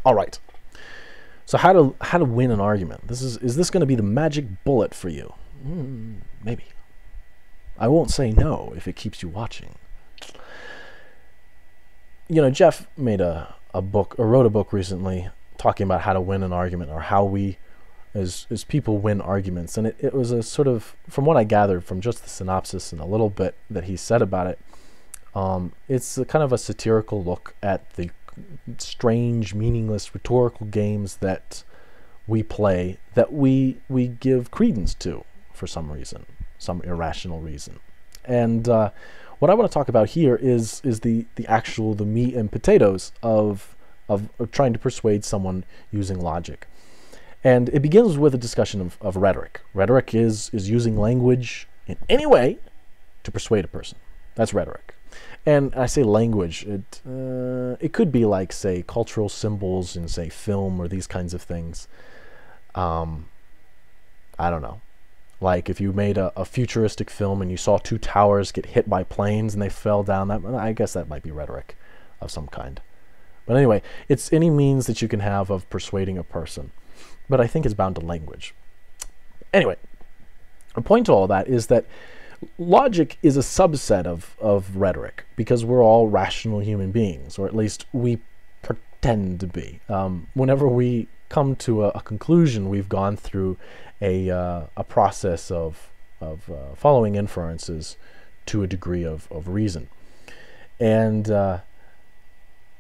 All right. So how to win an argument? Is this going to be the magic bullet for you? Maybe. I won't say no if it keeps you watching. You know, Jeff made a book, or wrote a book recently talking about how to win an argument, or how we as people win arguments. And it was a sort of, from what I gathered from just the synopsis and a little bit that he said about it, it's a kind of a satirical look at the strange, meaningless, rhetorical games that we play, that we give credence to for some reason, some irrational reason. And what I want to talk about here is the meat and potatoes of trying to persuade someone using logic. And it begins with a discussion of rhetoric. Rhetoric is using language in any way to persuade a person. That's rhetoric. And I say language, it could be like, say, cultural symbols in, say, film or these kinds of things. I don't know. Like if you made a futuristic film and you saw two towers get hit by planes and they fell down, I guess that might be rhetoric of some kind. But anyway, it's any means that you can have of persuading a person. But I think it's bound to language. Anyway, the point to all that is that logic is a subset of rhetoric, because we're all rational human beings, or at least we pretend to be. Whenever we come to a conclusion, we've gone through a process of following inferences to a degree of reason. And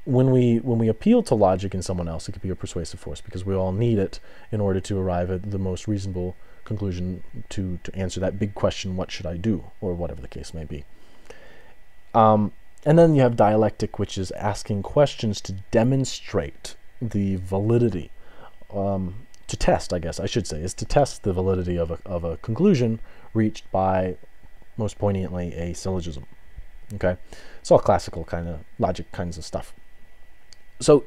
when we appeal to logic in someone else, it could be a persuasive force, because we all need it in order to arrive at the most reasonable conclusion to answer that big question, what should I do, or whatever the case may be. And then you have dialectic, which is asking questions to demonstrate the validity, to test, I guess I should say, is to test the validity of a conclusion reached by, most poignantly, a syllogism. Okay, it's all classical kind of logic kinds of stuff. So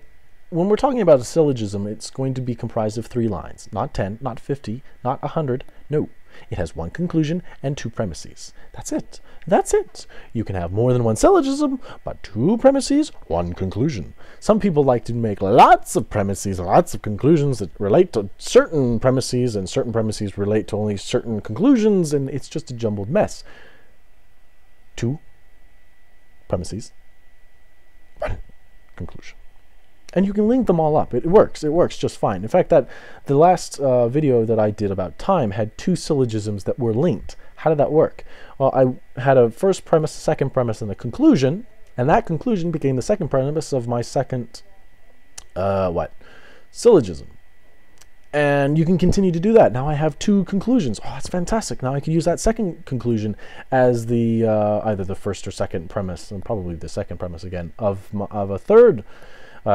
when we're talking about a syllogism, it's going to be comprised of 3 lines, not 10, not 50, not 100. No, it has 1 conclusion and 2 premises. That's it. That's it. You can have more than 1 syllogism, but 2 premises, 1 conclusion. Some people like to make lots of premises, lots of conclusions that relate to certain premises, and certain premises relate to only certain conclusions, and it's just a jumbled mess. 2 premises, 1 conclusion. And you can link them all up. It works just fine. In fact, that the last video that I did about time had 2 syllogisms that were linked. How did that work? Well, I had a first premise, a second premise, and a conclusion, and that conclusion became the second premise of my second syllogism. And you can continue to do that. Now I have 2 conclusions. Oh, that's fantastic. Now I can use that second conclusion as the either the first or second premise, and probably the second premise again, of a third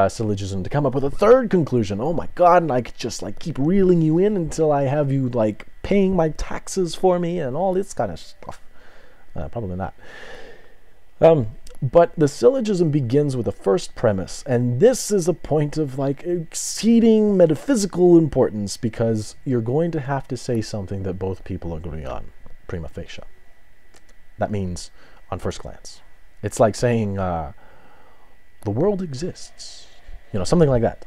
syllogism to come up with a third conclusion. Oh my God, and I could just like keep reeling you in until I have you like paying my taxes for me and all this kind of stuff. Probably not. But the syllogism begins with the first premise, and this is a point of like exceeding metaphysical importance, because you're going to have to say something that both people agree on, prima facie. That means on first glance. It's like saying the world exists, something like that.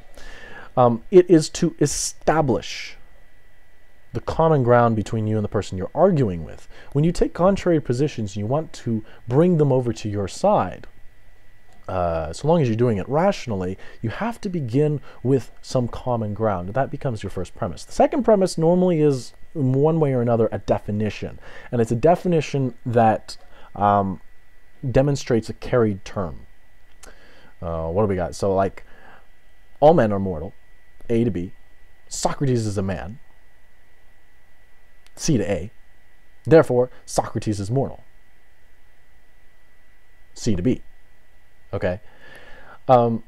It is to establish the common ground between you and the person you're arguing with. When you take contrary positions and you want to bring them over to your side, so long as you're doing it rationally, you have to begin with some common ground. That becomes your first premise. The second premise normally is, in one way or another, a definition. And it's a definition that demonstrates a carried term. What do we got? So like, all men are mortal, A to B. Socrates is a man, C to A. Therefore, Socrates is mortal, C to B. Okay? When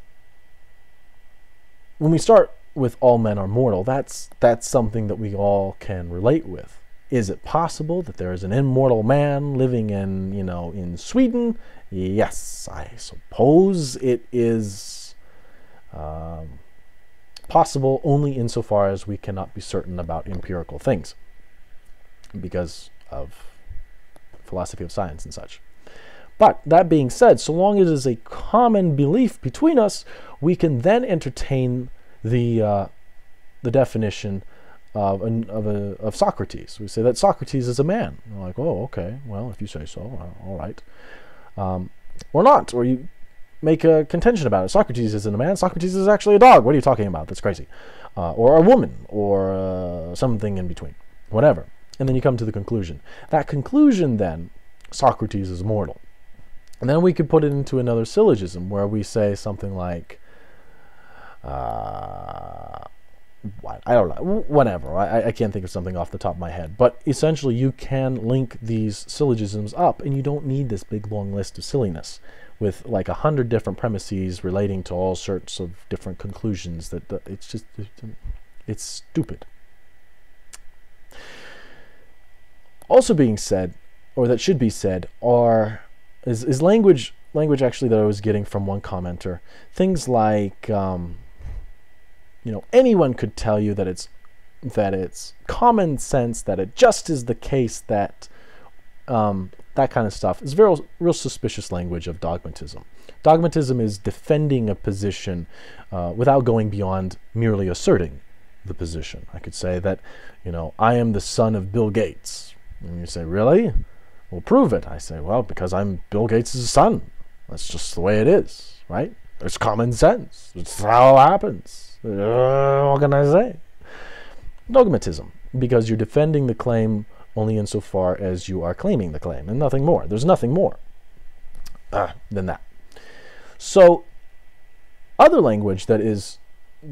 we start with all men are mortal, that's something that we all can relate with. Is it possible that there is an immortal man living in, in Sweden? Yes, I suppose it is possible, only insofar as we cannot be certain about empirical things because of philosophy of science and such. But that being said, so long as it is a common belief between us, we can then entertain the definition of Socrates. We say that Socrates is a man. We're like, oh, okay, well, if you say so, all right. Or not, or you make a contention about it. Socrates isn't a man. Socrates is actually a dog. What are you talking about? That's crazy. Or a woman, or something in between, whatever. And then you come to the conclusion. That conclusion, then, Socrates is mortal. And then we could put it into another syllogism where we say something like, I don't know, whatever. I can't think of something off the top of my head. But essentially, you can link these syllogisms up, and you don't need this big, long list of silliness with like 100 different premises relating to all sorts of different conclusions. It's stupid. Also being said, or that should be said, is language actually that I was getting from one commenter. Things like, anyone could tell you that it's common sense, that it just is the case that that kind of stuff is real suspicious language of dogmatism. Dogmatism is defending a position without going beyond merely asserting the position. I could say that, I am the son of Bill Gates. And you say, really? Well, prove it. I say, well, because I'm Bill Gates' son. That's just the way it is, right? It's common sense. It's how it happens. What can I say? Dogmatism, because you're defending the claim only insofar as you are claiming the claim, and nothing more. There's nothing more than that. So, other language that is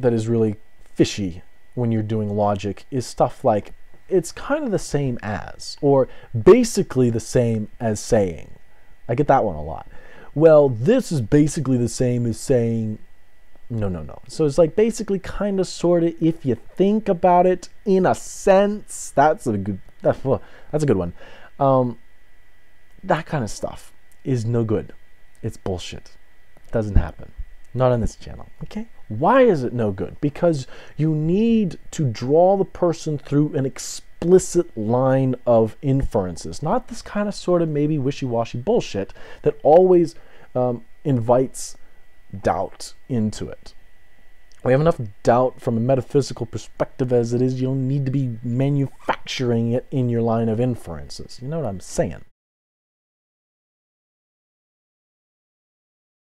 really fishy when you're doing logic is stuff like, it's kind of the same as, or basically the same as saying. I get that one a lot. Well, this is basically the same as saying, no. So it's like basically, kind of, sort of, if you think about it, in a sense. That's a good one. That kind of stuff is no good. It's bullshit. It doesn't happen. Not on this channel, okay? Why is it no good? Because you need to draw the person through an explicit line of inferences, not this kind of sort of maybe wishy-washy bullshit that always invites doubt into it. We have enough doubt from a metaphysical perspective as it is. You don't need to be manufacturing it in your line of inferences. You know what I'm saying?